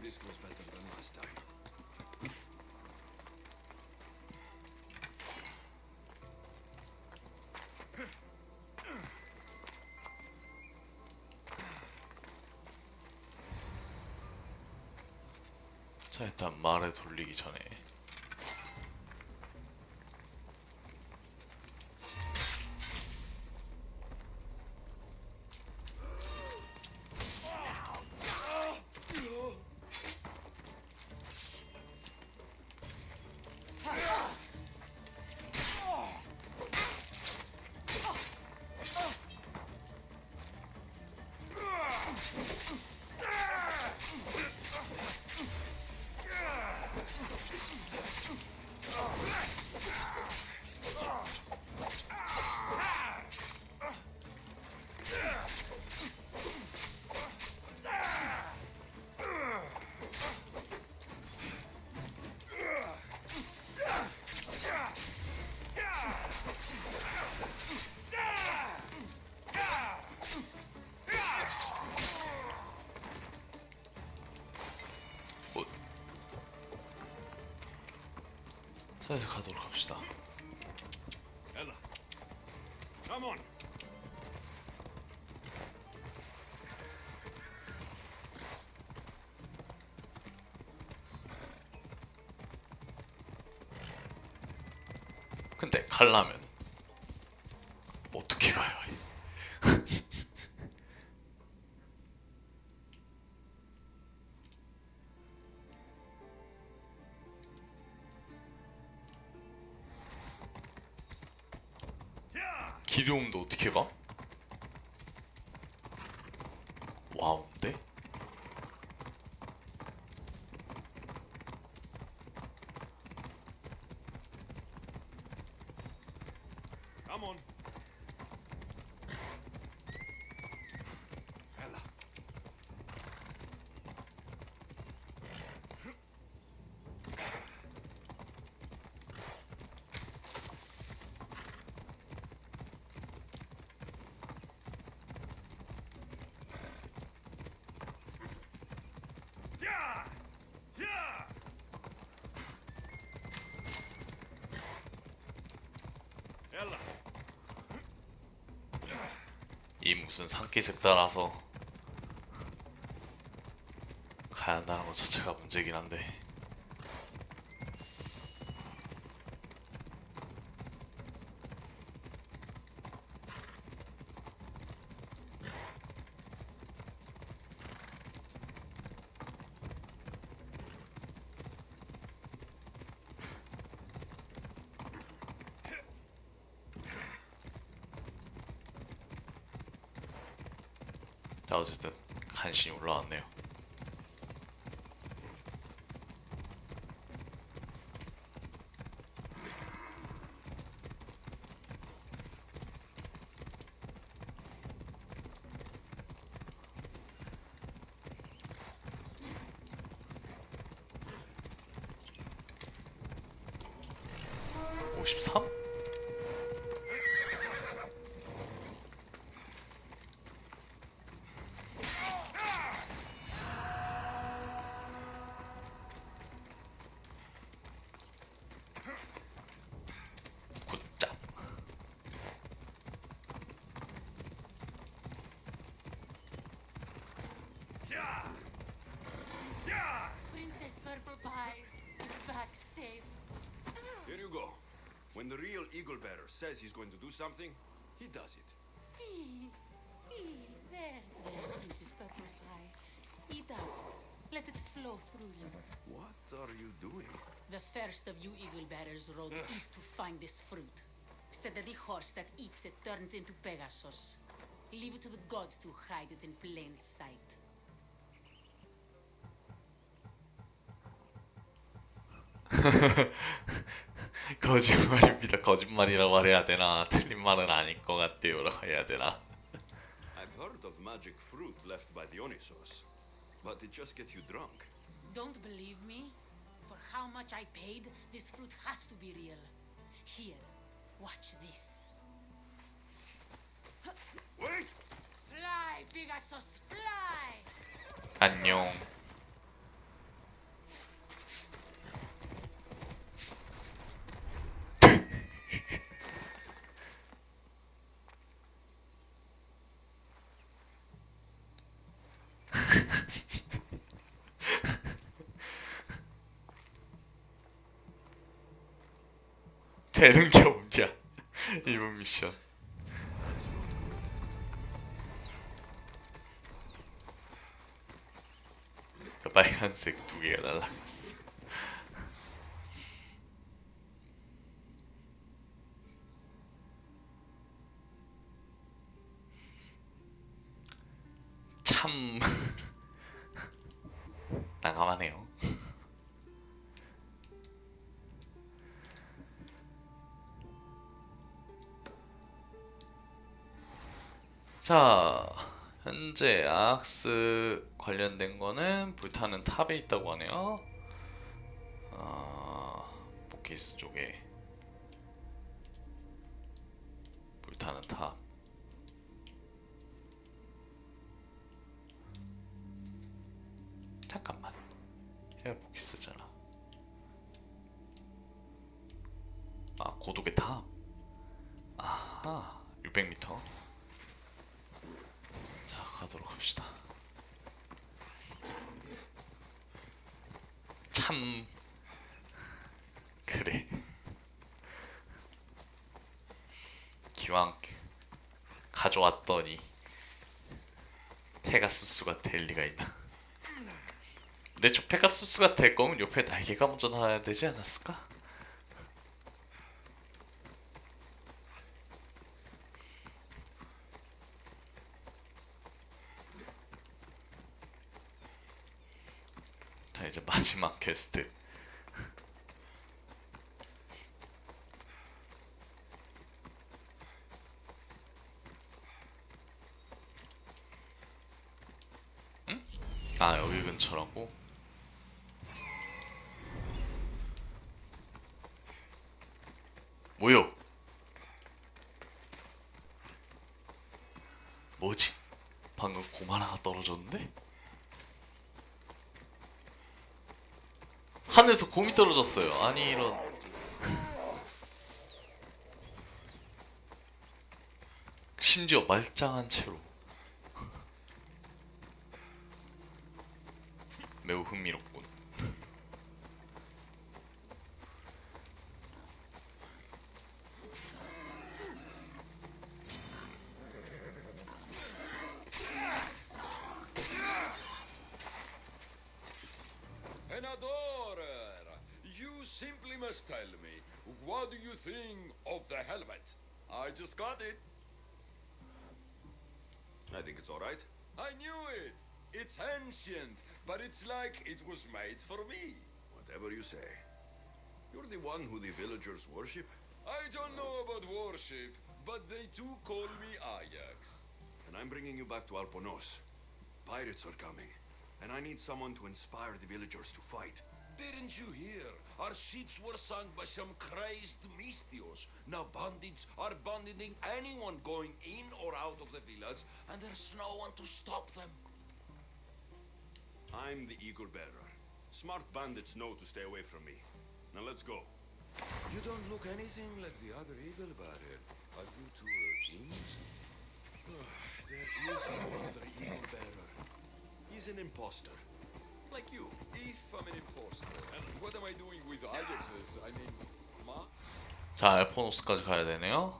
This was better than last time. 자, 일단 말을 돌리기 전에 슬슬 가도록 합시다. Ella, come on. 근데 가려면 어떻게 가요? 기룡도 어떻게 가? 와우인데? Come on. Ella. Yeah! Yeah! Ella. 이 무슨 산기색 따라서 가야 한다는 것 자체가 문제긴 한데. 자, 어쨌든 간신히 올라왔네요. (53) 굿잡. Yeah! Yeah! Princess Purple Pie, it's back safe. Here you go. When the real eagle bearer says he's going to do something, he does it. There, Princess Purple Pie. Eat up. Let it flow through you. What are you doing? The first of you eagle bearers rode east to find this fruit. Said that the horse that eats it turns into Pegasus. Leave it to the gods to hide it in plain sight. 거짓말입니다. 거짓말이라고 말해야 되나? 틀린 말은 아닐 것 같아요라고 해야 되나? I've heard of magic fruit left by Dionysos, but it just gets you drunk. Don't believe me? For how much I paid, this fruit has to be real. Here, watch this. Wait! Fly, Pegasus, fly! 안녕. 되는 게 없냐 이번 미션. 그 빨간색 두 개가 날라갔어. 참 난감하네요. 자, 현재 아악스 관련된 거는 불타는 탑에 있다고 하네요. 포키스 쪽에 불타는 탑. 잠깐만, 얘가 포키스잖아. 아, 고독의 탑. 아하, 600m. 자, 가도록 합시다. 참 그래. 기왕 가져왔더니 페가수스가 될 리가 있나? 근데 저 페가수스가 될 거면 옆에 날개가 먼저 나와야 되지 않았을까? 자, 이제 마지막 퀘스트. 응? 아, 여기 근처라고? 뭐요? 뭐지? 방금 곰 하나가 떨어졌는데? 하늘에서 곰이 떨어졌어요. 아니 이런. 심지어 말짱한 채로. 매우 흥미롭군. An adorer, you simply must tell me, what do you think of the helmet? I just got it. I think it's alright. I knew it. It's ancient, but it's like it was made for me. Whatever you say. You're the one who the villagers worship? I don't know about worship, but they too call me Ajax. And I'm bringing you back to Alponos. Pirates are coming, and I need someone to inspire the villagers to fight. Didn't you hear? Our ships were sunk by some crazed Mystios. Now bandits are abandoning anyone going in or out of the village, and there's no one to stop them. I'm the Eagle Bearer. Smart bandits know to stay away from me. Now let's go. You don't look anything like the other Eagle Bearer. Are you two kings? There is no other Eagle Bearer. He's an imposter. Like you. If I'm an imposter, and what am I doing with Ajaxes? I mean, ma? 자, 알포노스까지 가야 되네요.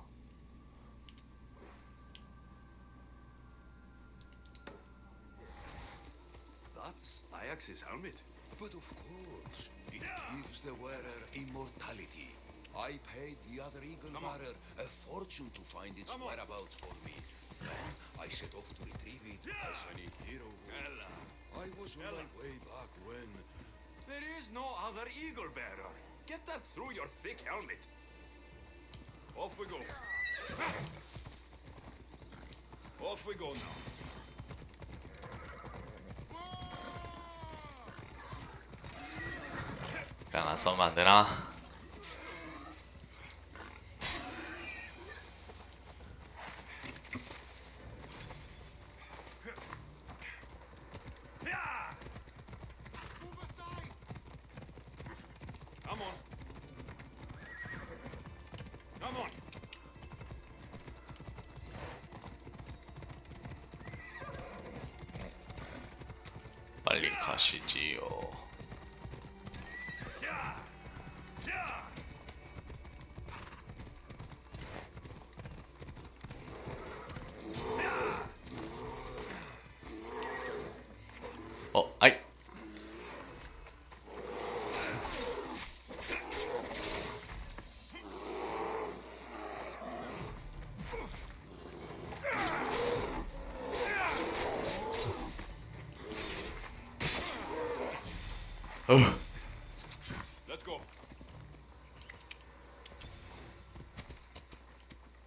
That's Ajax's helmet. But of course, it gives the wearer immortality. I paid the other Eagle Bearer a fortune to find its whereabouts for me. Then I set off to retrieve it as any hero would. I was on my way back when... There is no other Eagle Bearer. Get that through your thick helmet. Off we go. Off we go now. 그냥 안 써면 안 되나? Come on. Come on. 빨리 가시지요. 아이. Let's go.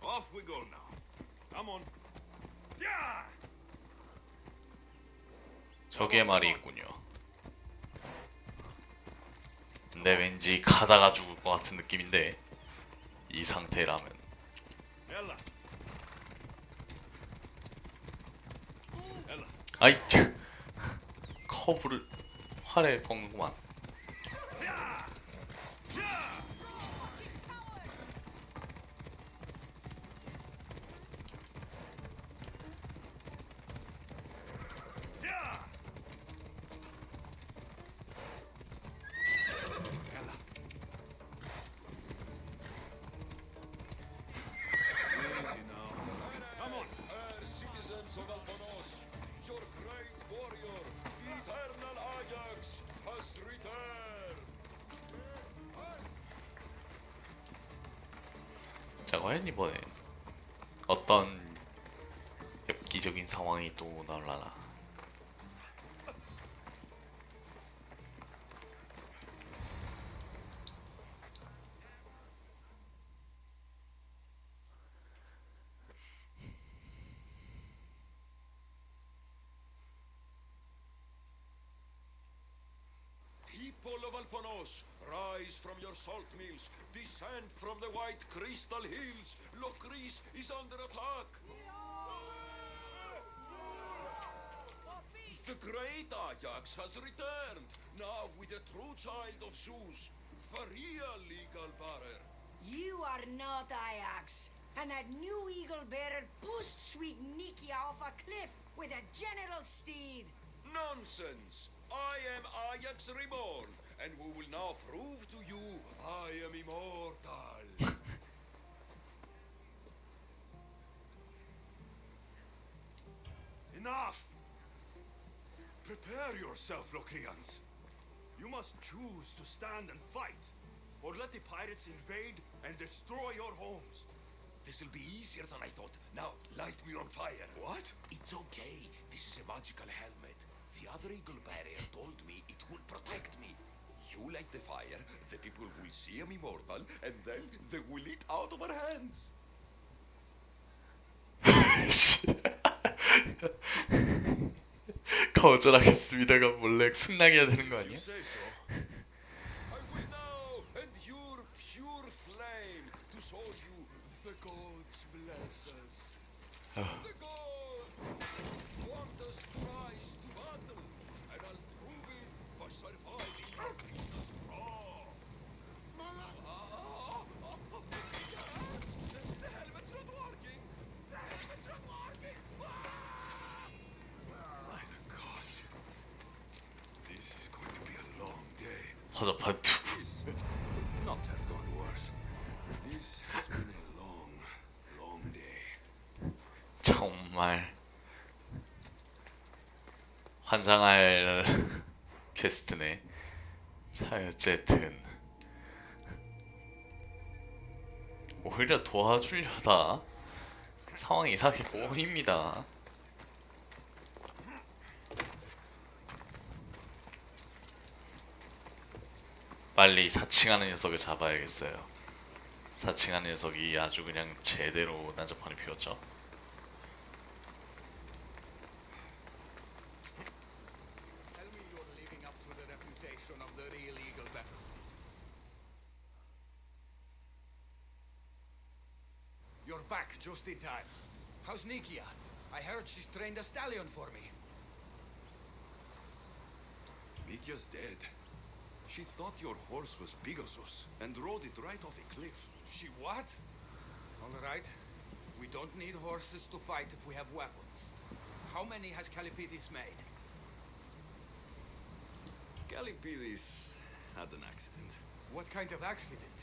Off we go now. Come on. Yeah. 저기에 말이 있군요. 근데 왠지 가다가 죽을 것 같은 느낌인데 이 상태라면. Ella. Ella. 아이. 커브를 활에 꺾는구만. Easy now. Come on. Citizens of Alponos, your great warrior, the eternal Ajax, has returned. 자, 과연 이번엔 어떤 엽기적인 상황이 또 나올라나. People of Alponos, rise from your salt mills, descend from the white crystal hills. Lokris is under attack. The great Ajax has returned, now with the true child of Zeus, the real legal bearer. You are not Ajax, and that new eagle bearer pushed sweet Nikia off a cliff with a general steed. Nonsense! I am Ajax reborn, and we will now prove to you I am immortal. Enough! Prepare yourself, Locrians. You must choose to stand and fight, or let the pirates invade and destroy your homes. This'll be easier than I thought. Now, light me on fire. What? It's okay. This is a magical helmet. The other eagle barrier told me it will protect me. You light the fire, the people will see I'm immortal, and then they will eat out of our hands. 거절하겠습니다가 몰래 승낙해야 되는 거 If 아니야? you say so. I will now endure pure flame to show you the gods bless us. The gods want us to rise to battle, and I'll prove it by surviving the wrath. The helmet's not working! The helmet's not working! By the gods. This is going to be a long day. 허접한 투. This could not have gone worse. This has been a long, long day. 정말 환장할 퀘스트네. 자, 어쨌든 오히려 도와주려다 상황이 이상하게 꼬입니다. 빨리 사칭하는 녀석을 잡아야겠어요. 사칭하는 녀석이 아주 그냥 제대로 난장판을 피웠죠. Tell me you're living up to the reputation of the real eagle bearer. You're back just in time. How's Nikia? I heard she's trained a stallion for me. Mikia's dead. She thought your horse was Pegasus and rode it right off a cliff. She what? All right. We don't need horses to fight if we have weapons. How many has Calipidis made? Calipidis had an accident. What kind of accident?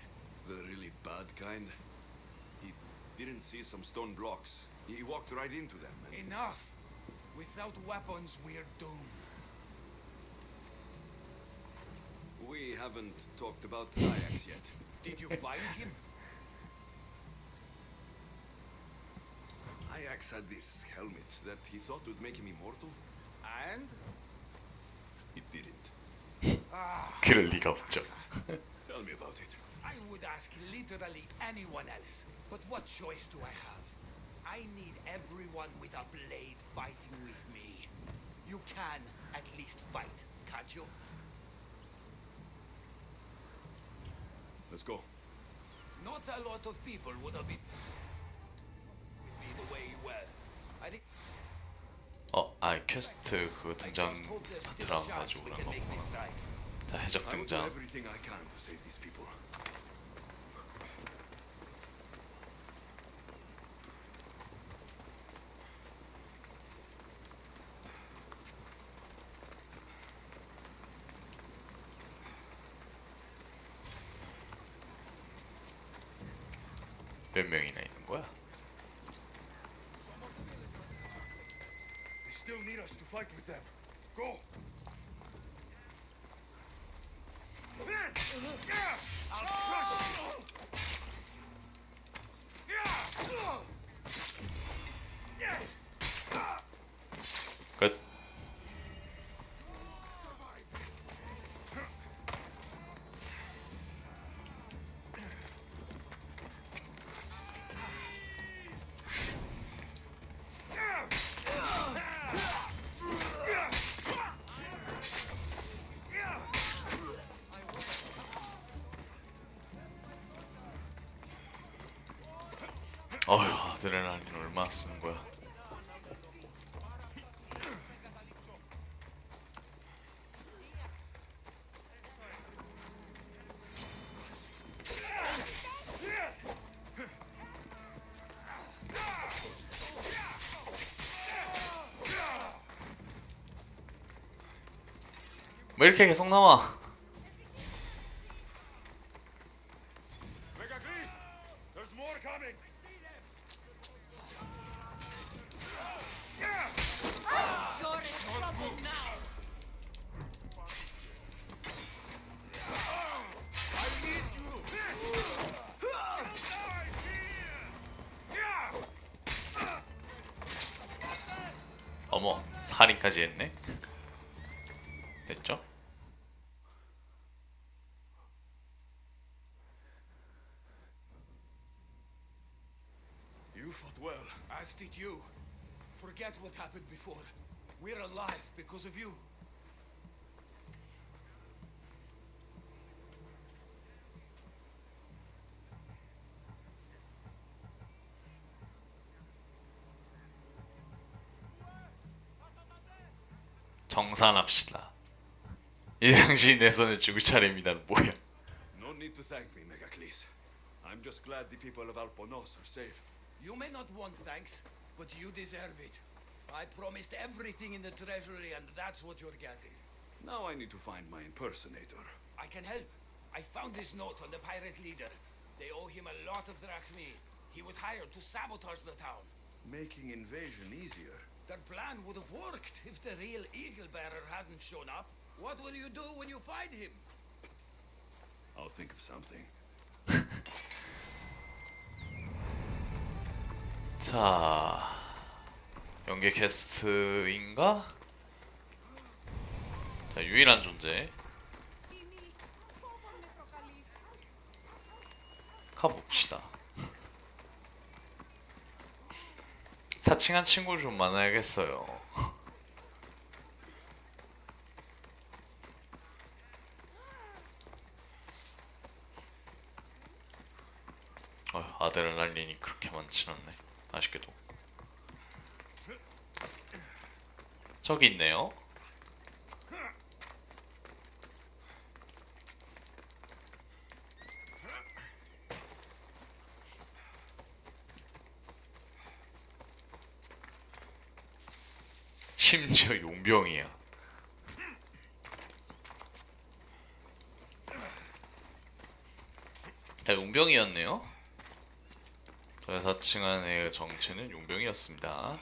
The really bad kind. He didn't see some stone blocks. He walked right into them and... Enough! Without weapons, we're doomed. haven't talked about Ajax yet. Did you find him? Ajax had this helmet that he thought would make him immortal. And? It didn't. Ah, 그럴 리가 없죠. Tell me about it. I would ask literally anyone else, but what choice do I have? I need everyone with a blade fighting with me. You can at least fight, can't you? Let's go. Not a lot of people would have been with me the way you were. I think 퀘스트 그거 I 등장 just hope there's still a chance 들어가가지고 we 그런 can make this 거구나. right. 자, 해적 I will do 등장. everything I can to save these people. 몇 명이나 있는 거야? They still need us to fight with them. Go. I'll crush you. 끝. 어휴, 아드레날린 얼마나 쓰는 거야? 왜 이렇게 계속 나와? There's more coming. You're in trouble now. 어머, 살인까지 했네? 됐죠? You fought well. As did you. Forget what happened before. We're alive because of you. 정산합시다. 이 당시 내 손에 죽을 차례입니다는 뭐야? No need to thank me, Megacles. I'm just glad the people of Alponos are safe. You may not want thanks, but you deserve it. I promised everything in the treasury, and that's what you're getting. Now I need to find my impersonator. I can help. I found this note on the pirate leader. They owe him a lot of drachmi. He was hired to sabotage the town. Making invasion easier. Their plan would have worked if the real eagle bearer hadn't shown up. What will you do when you find him? I'll think of something. 자, 연계 퀘스트인가? 자, 유일한 존재. 가봅시다. 사칭한 친구를 좀 만나야겠어요. 아드레날린이 그렇게 많진 않네. 아쉽게도. 저기 있네요. 심지어 용병이야. 야, 용병이었네요. 저의 사칭한 애의 정체는 용병이었습니다.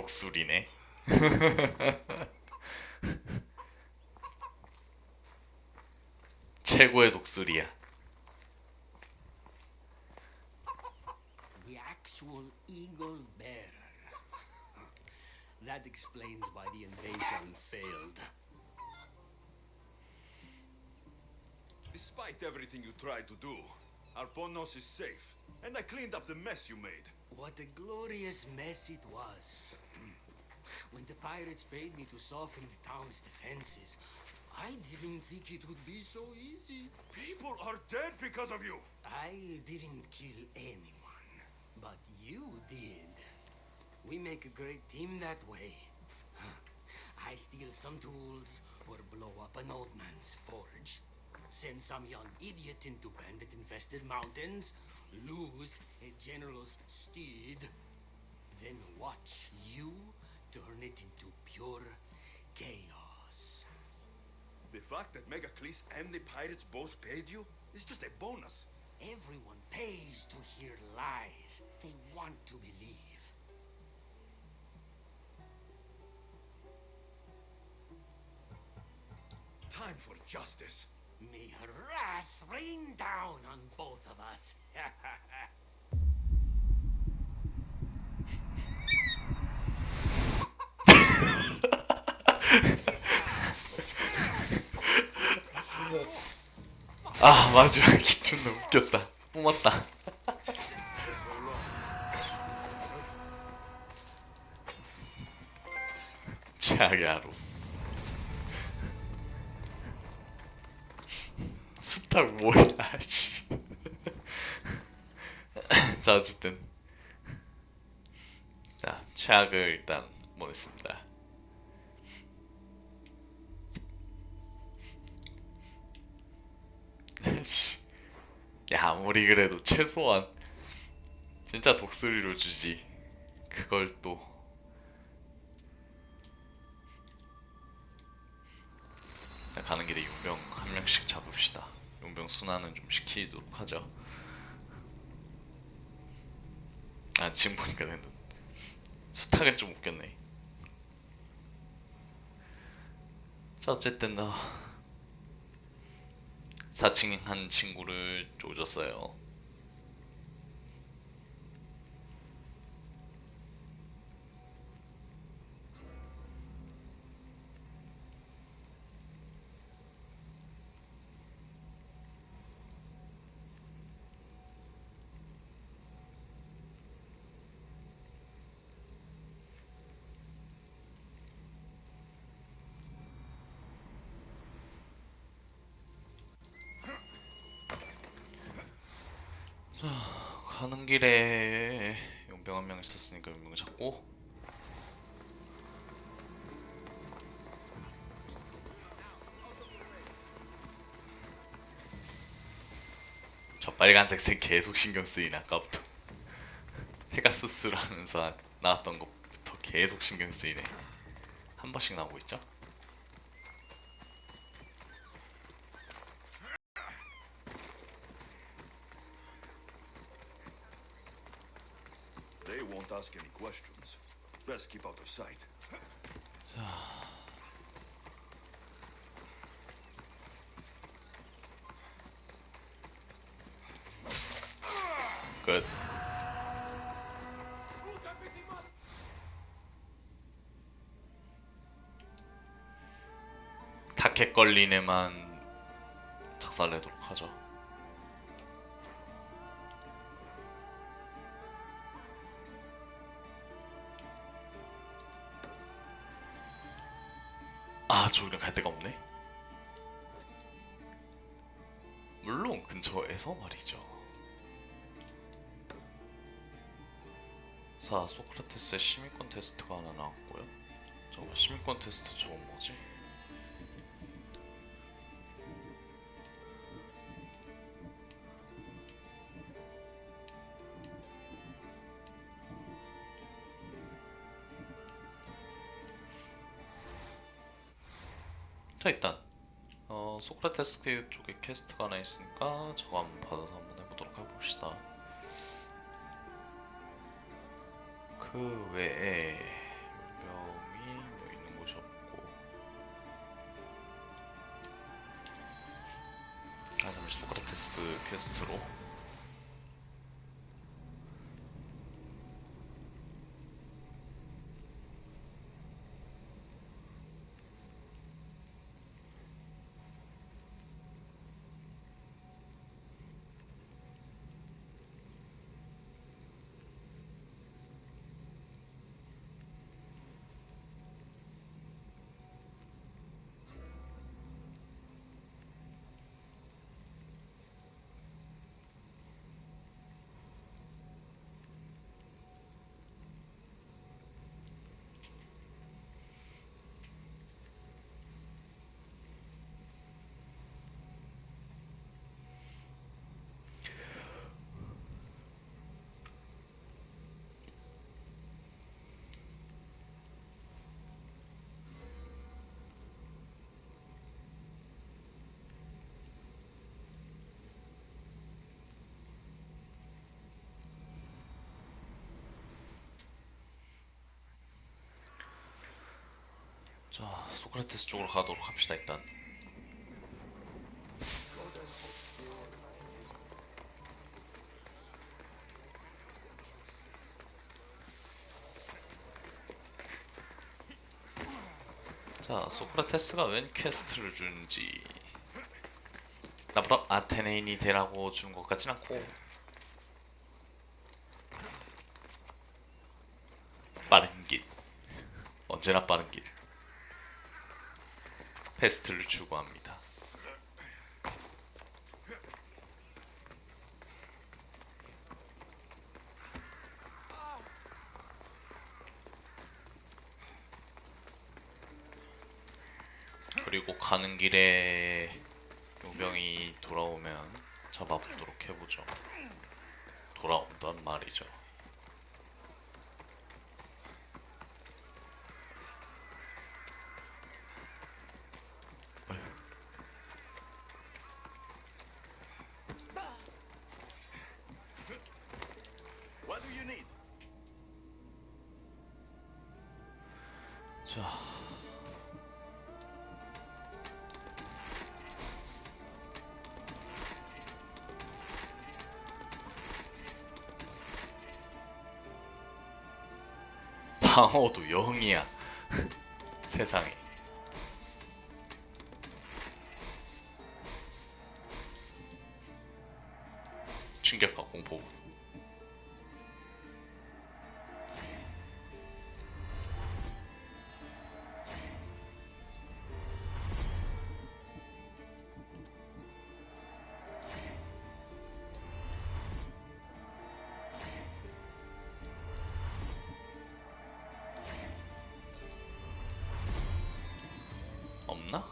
독수리네. 최고의 독수리야. The actual eagle bearer. That explains why the invasion failed. Despite everything you tried to do, Arponos is safe, and I cleaned up the mess you made. What a glorious mess it was. When the pirates paid me to soften the town's defenses, I didn't think it would be so easy. People are dead because of you! I didn't kill anyone, but you did. We make a great team that way. I steal some tools or blow up an old man's forge. Send some young idiot into bandit-infested mountains, lose a general's steed, then watch you turn it into pure chaos. The fact that Megacles and the pirates both paid you is just a bonus. Everyone pays to hear lies they want to believe. Time for justice. May her wrath rain down on both of us. 아, 마지막이 존나 웃겼다. 뿜었다. 최악의 하루. 숲탁 뭐야, 씨. 자, 어쨌든. 자, 최악을 일단 보냈습니다. 야, 아무리 그래도 최소한 진짜 독수리로 주지. 그걸 또 가는 길에 용병 한 명씩 잡읍시다. 용병 순환은 좀 시키도록 하죠. 아, 지금 보니까 수탉은 좀 웃겼네. 자, 어쨌든 4층 한 친구를 조졌어요. 자, 가는 길에 용병 한 명 있었으니까 용병 잡고, 저 빨간색 색 계속 신경 쓰이네. 아까부터 페가수스라면서 나왔던 것부터 계속 신경 쓰이네. 한 번씩 나오고 있죠. They won't ask any questions. Best keep out of sight. 끝. 타켓 걸린 애만 작살내도록 하죠. 아, 저기는 갈 데가 없네. 물론 근처에서 말이죠. 자, 소크라테스의 시민권 테스트가 하나 나왔고요. 잠깐만, 시민권 테스트 저건 뭐지? 자, 일단 소크라테스 쪽에 퀘스트가 하나 있으니까 저거 한번 받아서 한번 해보도록 해봅시다. 그 외에 용병이 뭐 있는 곳이 없고. 아 잠시 소크라테스 퀘스트로. 자, 소크라테스 쪽으로 가도록 합시다, 일단. 자, 소크라테스가 웬 퀘스트를 주는지. 나보다 아테네인이 되라고 준 것 같진 않고. 빠른 길. 언제나 빠른 길. 퀘스트를 추구합니다. 그리고 가는 길에 용병이 돌아오면 잡아보도록 해보죠. 돌아온단 말이죠. What do you need? 자, 방어도 0이야. 세상에. 충격과 공포. 없나?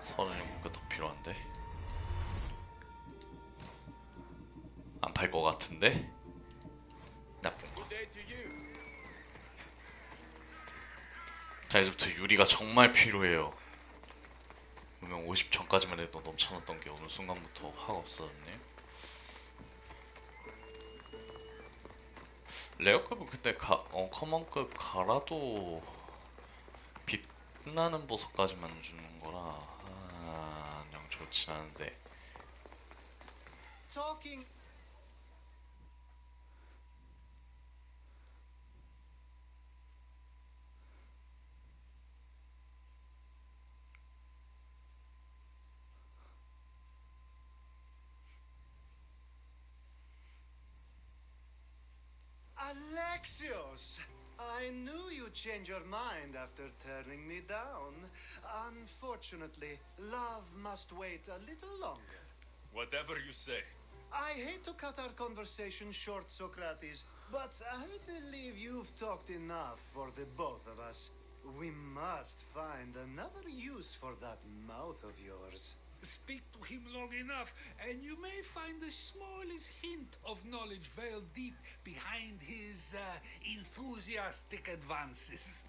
37개 더 필요한데. 안 팔 것 같은데? 나쁜 거. Good day to you. 자, 이제부터 유리가 정말 필요해요. 분명 50 전까지만 해도 넘쳐났던 게 어느 순간부터 확 없어졌네. 레어급은 근데 커먼급 가라도 빛나는 보석까지만 주는 거라 영 좋진 않은데. Talking. Alexios, I knew you'd change your mind after turning me down. Unfortunately, love must wait a little longer. Whatever you say. I hate to cut our conversation short, Socrates, but I believe you've talked enough for the both of us. We must find another use for that mouth of yours. Speak to him long enough, and you may find the smallest hint of knowledge veiled deep behind his enthusiastic advances.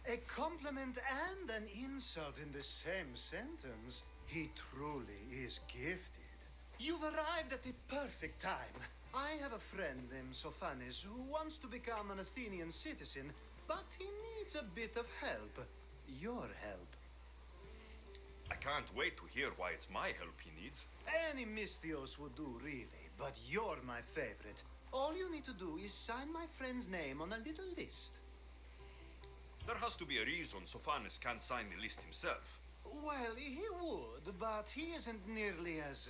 A compliment and an insult in the same sentence. He truly is gifted. You've arrived at the perfect time. I have a friend named Sophanis who wants to become an Athenian citizen, but he needs a bit of help. Your help. I can't wait to hear why it's my help he needs. Any Misthios would do, really, but you're my favorite. All you need to do is sign my friend's name on a little list. There has to be a reason Sophanis can't sign the list himself. Well, he would, but he isn't nearly as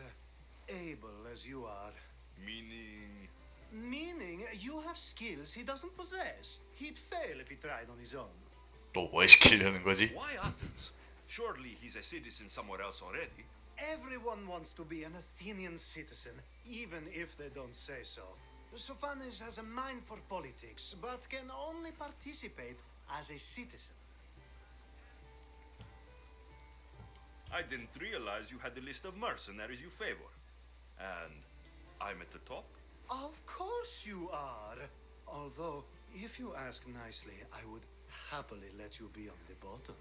able as you are. Meaning... Meaning, you have skills he doesn't possess. He'd fail if he tried on his own. 또 뭘 시키려는 거지? Why Athens? Surely he's a citizen somewhere else already. Everyone wants to be an Athenian citizen, even if they don't say so. Sophanis has a mind for politics, but can only participate as a citizen. I didn't realize you had a list of mercenaries you favor. And I'm at the top? Of course you are. Although, if you ask nicely, I would happily let you be on the bottom.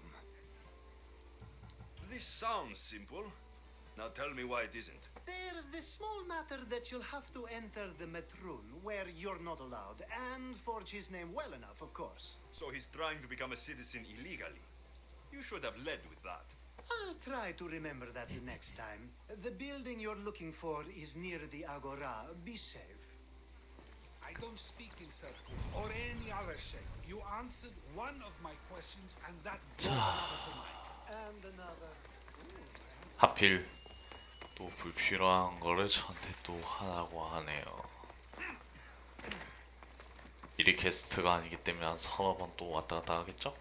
This sounds simple. Now tell me why it isn't. There's this small matter that you'll have to enter the Metroon, where you're not allowed, and forge his name well enough, of course. So he's trying to become a citizen illegally. You should have led with that. I'll try to remember that the next time. The building you're looking for is near the Agora. Be safe. I don't speak in circles or any other shape. You answered one of my questions, and that brought another to mind. And another. 하필 또 불필요한 거를 저한테 또 하라고 하네요. 일이 게스트가 아니기 때문에 한 서너 번 또 왔다 갔다 하겠죠?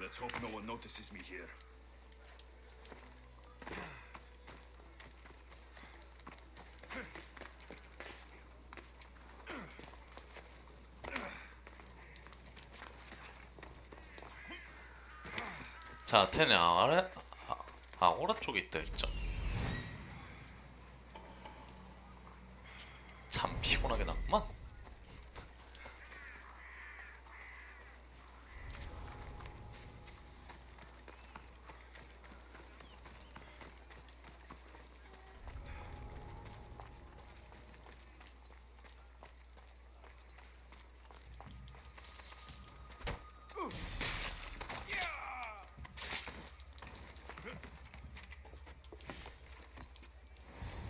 Let's hope no one notices me here. 자, 아테네 아고라 쪽에 있다 했죠? 참 피곤하게 났구만.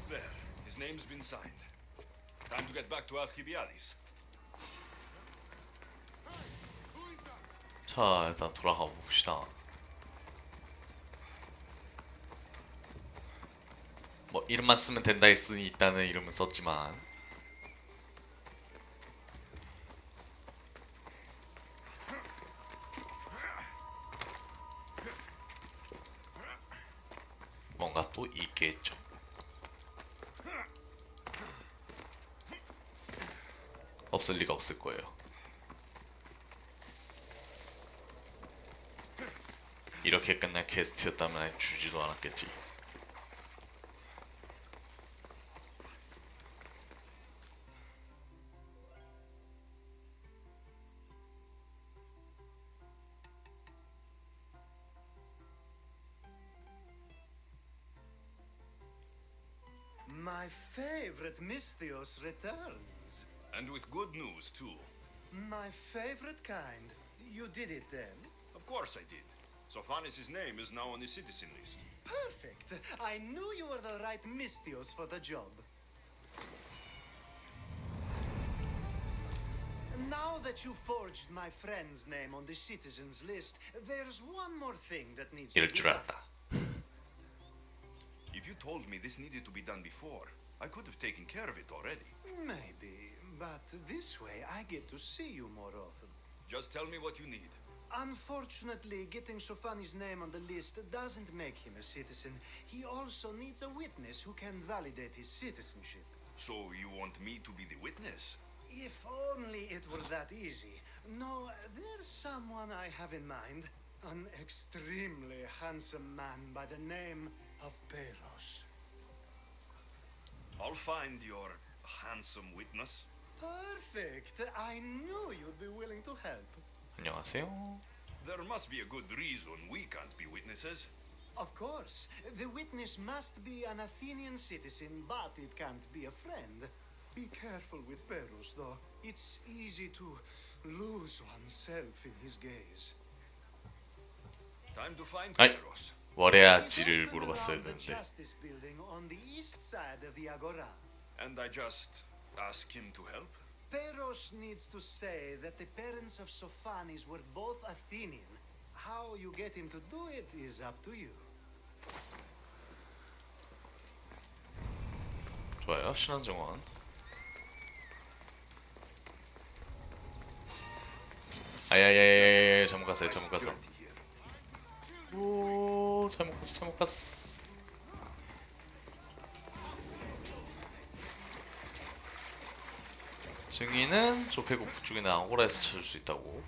There, his name's been signed. Time to get back to Alcibiades. 자, 일단 돌아가 봅시다. 뭐 이름만 쓰면 된다 했으니 일단은 이름은 썼지만 뭔가 또 있겠죠. 없을 리가 없을 거예요. 이렇게 끝날 퀘스트였다면 주지도 않았겠지. My favorite Misthios returns. And with good news, too. My favorite kind. You did it then? Of course I did. Sophanis' name is now on the citizen list. Perfect. I knew you were the right Misthios for the job. Now that you forged my friend's name on the citizens list, there's one more thing that needs to 이럴 be 줄 done. 알았다. If you told me this needed to be done before, I could have taken care of it already. Maybe, but this way I get to see you more often. Just tell me what you need. Unfortunately, getting Sophanis' name on the list doesn't make him a citizen. He also needs a witness who can validate his citizenship. So you want me to be the witness? If only it were that easy. No, there's someone I have in mind. An extremely handsome man by the name of Peros. I'll find your handsome witness. Perfect. I knew you'd be willing to help. 안녕하세요. There must be a good reason we can't be witnesses. Of course, the witness must be an Athenian citizen, but it can't be a friend. Be careful with Perus, though. It's easy to lose oneself in his gaze. Time to find 아이. Kairos. 월해야지를 He's often 물어봤어야 around the 했는데. Justice Building on the east side of the Agora. And I just ask him to help? Peros needs to say that the parents of Sophanis were both Athenian. How you get him to do it is up to you. 좋아요. 신원정원. 아야야야야 잘못 갔어요. 잘못 갔어. Security here. 오 잘못 갔어. 잘못 갔어. 증인은 조폐국 북쪽에는 앙고라에서 찾을 수 있다고.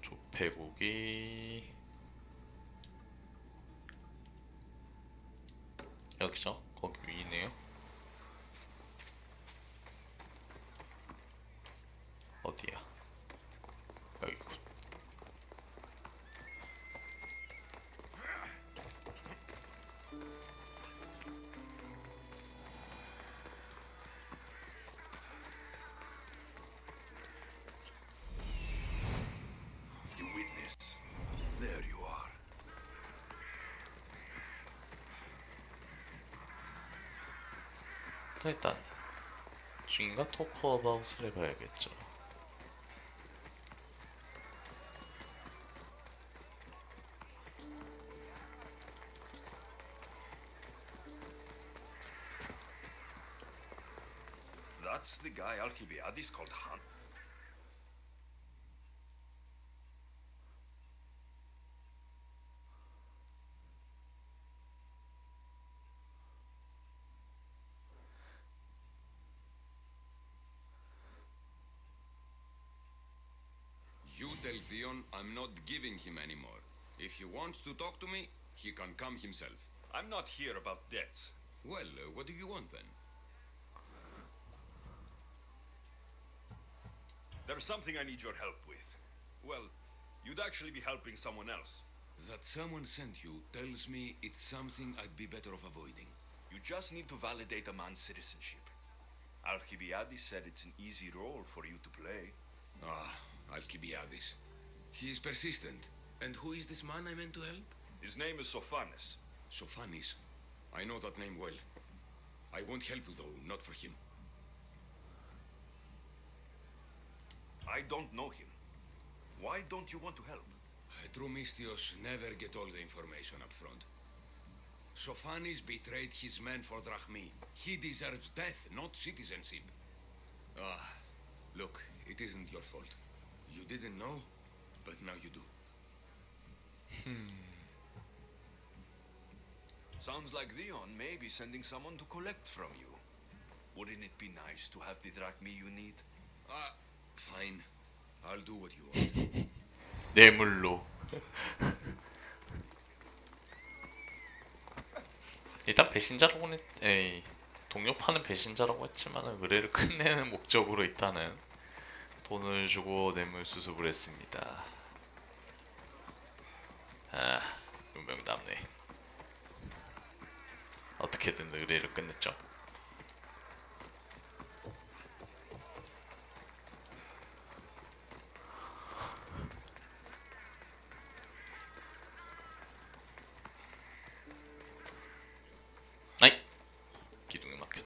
조폐국이 여기죠? 거기 위네요. 어디야? 여기군. You witness. There you are. 일단 중인가 토크 어바웃을 해봐야겠죠. That's the guy Alcibiades called Han. You tell Theon I'm not giving him anymore. If he wants to talk to me, he can come himself. I'm not here about debts. Well, what do you want then? There's something I need your help with. Well, you'd actually be helping someone else. That someone sent you tells me it's something I'd be better off avoiding. You just need to validate a man's citizenship. Alcibiades said it's an easy role for you to play. Ah, Alcibiades. He is persistent. And who is this man I meant to help? His name is Sophanes. Sophanes? I know that name well. I won't help you though, not for him. I don't know him. Why don't you want to help? True Mystios never get all the information up front. Sophanes betrayed his men for Drachmi. He deserves death, not citizenship. Ah, look, it isn't your fault. You didn't know, but now you do. Sounds like Theon may be sending someone to collect from you. Wouldn't it be nice to have the Drachmi you need? Fine. I'll do what you want. 뇌물로. 일단 배신자라고 동료 파는 배신자라고 했지만 의뢰를 끝내는 목적으로 일단은 돈을 주고 뇌물 수습을 했습니다. 아, 용병 남네. 어떻게든 의뢰를 끝냈죠.